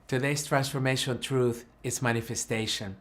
Today's transformation truth is manifestation.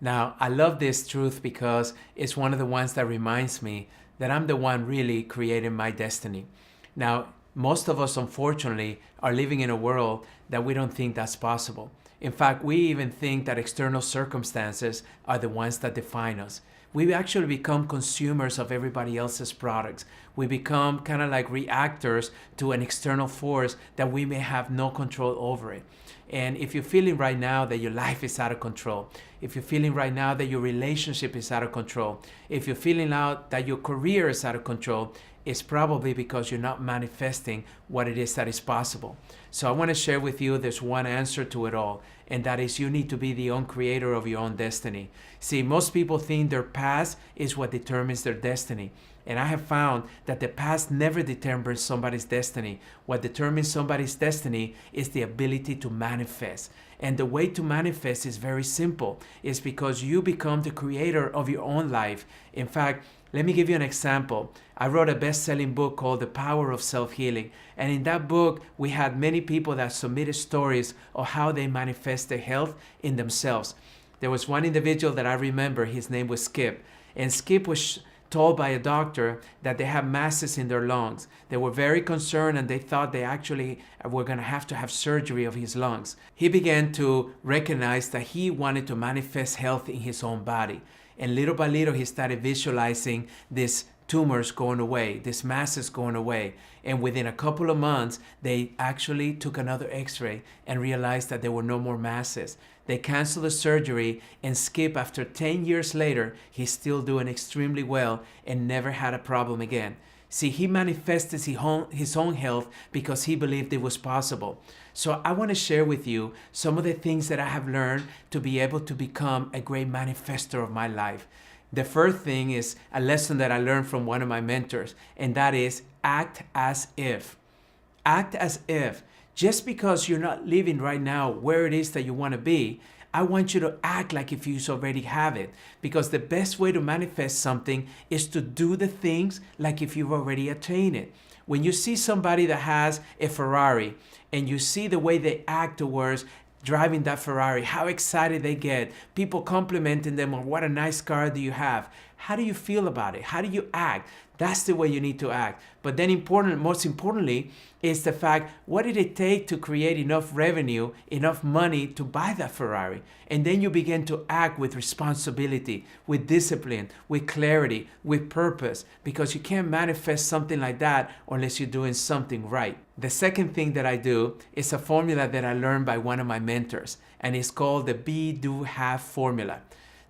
Now, I love this truth because it's one of the ones that reminds me that I'm the one really creating my destiny. Now, most of us, unfortunately, are living in a world that we don't think that's possible. In fact, we even think that external circumstances are the ones that define us. We actually become consumers of everybody else's products. We become kind of like reactors to an external force that we may have no control over it. And if you're feeling right now that your life is out of control, if you're feeling right now that your relationship is out of control, if you're feeling out that your career is out of control, it's probably because you're not manifesting what it is that is possible. So I want to share with you there's one answer to it all, and that is you need to be the own creator of your own destiny. See, most people think their past is what determines their destiny. And I have found that the past never determines somebody's destiny. What determines somebody's destiny is the ability to manifest. And the way to manifest is very simple. It's because you become the creator of your own life. In fact, let me give you an example. I wrote a best-selling book called The Power of Self-Healing. And in that book, we had many people that submitted stories of how they manifest their health in themselves. There was one individual that I remember, his name was Skip. And Skip was told by a doctor that they have masses in their lungs. They were very concerned and they thought they actually were going to have surgery of his lungs. He began to recognize that he wanted to manifest health in his own body. And little by little, he started visualizing these tumors going away, these masses going away. And within a couple of months, they actually took another x-ray and realized that there were no more masses. They canceled the surgery, and Skip, after 10 years later, he's still doing extremely well and never had a problem again. See, he manifested his own health because he believed it was possible. So I want to share with you some of the things that I have learned to be able to become a great manifester of my life. The first thing is a lesson that I learned from one of my mentors, and that is act as if. Act as if. Just because you're not living right now where it is that you want to be, I want you to act like if you already have it. Because the best way to manifest something is to do the things like if you've already attained it. When you see somebody that has a Ferrari and you see the way they act towards driving that Ferrari, how excited they get, people complimenting them on what a nice car do you have. How do you feel about it? How do you act? That's the way you need to act. But then most importantly, is the fact, what did it take to create enough revenue, enough money to buy that Ferrari? And then you begin to act with responsibility, with discipline, with clarity, with purpose, because you can't manifest something like that unless you're doing something right. The second thing that I do is a formula that I learned by one of my mentors, and it's called the be, do, have formula.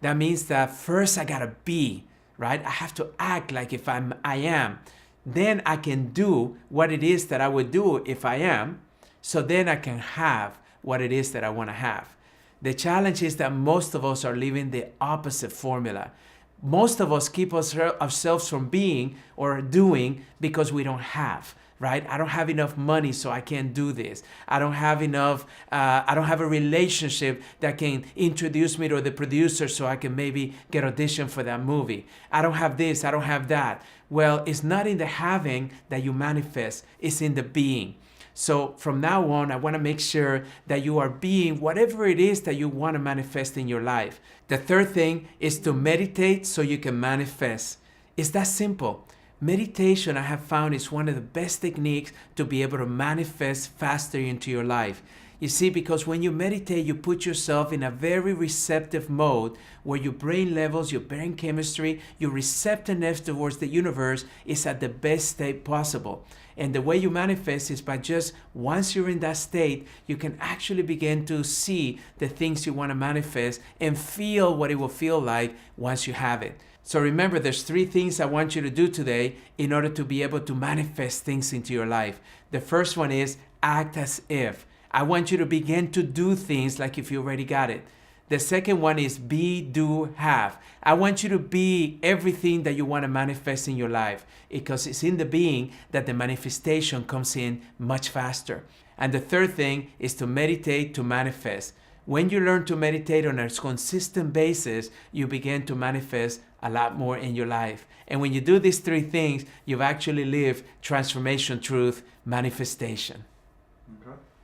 That means that first I gotta be, right? I have to act like if I am. Then I can do what it is that I would do if I am. So then I can have what it is that I want to have. The challenge is that most of us are living the opposite formula. Most of us keep ourselves from being or doing because we don't have. Right? I don't have enough money, so I can't do this. I don't have a relationship that can introduce me to the producer so I can maybe get audition for that movie. I don't have this, I don't have that. Well, it's not in the having that you manifest, it's in the being. So from now on, I want to make sure that you are being whatever it is that you want to manifest in your life. The third thing is to meditate so you can manifest. It's that simple. Meditation, I have found, is one of the best techniques to be able to manifest faster into your life. You see, because when you meditate, you put yourself in a very receptive mode where your brain levels, your brain chemistry, your receptiveness towards the universe is at the best state possible. And the way you manifest is by just, once you're in that state, you can actually begin to see the things you want to manifest and feel what it will feel like once you have it. So remember, there's 3 things I want you to do today in order to be able to manifest things into your life. The first one is act as if. I want you to begin to do things like if you already got it. The second one is be, do, have. I want you to be everything that you want to manifest in your life, because it's in the being that the manifestation comes in much faster. And the third thing is to meditate to manifest. When you learn to meditate on a consistent basis, you begin to manifest a lot more in your life. And when you do these 3 things, you've actually lived transformation, truth, manifestation. Okay.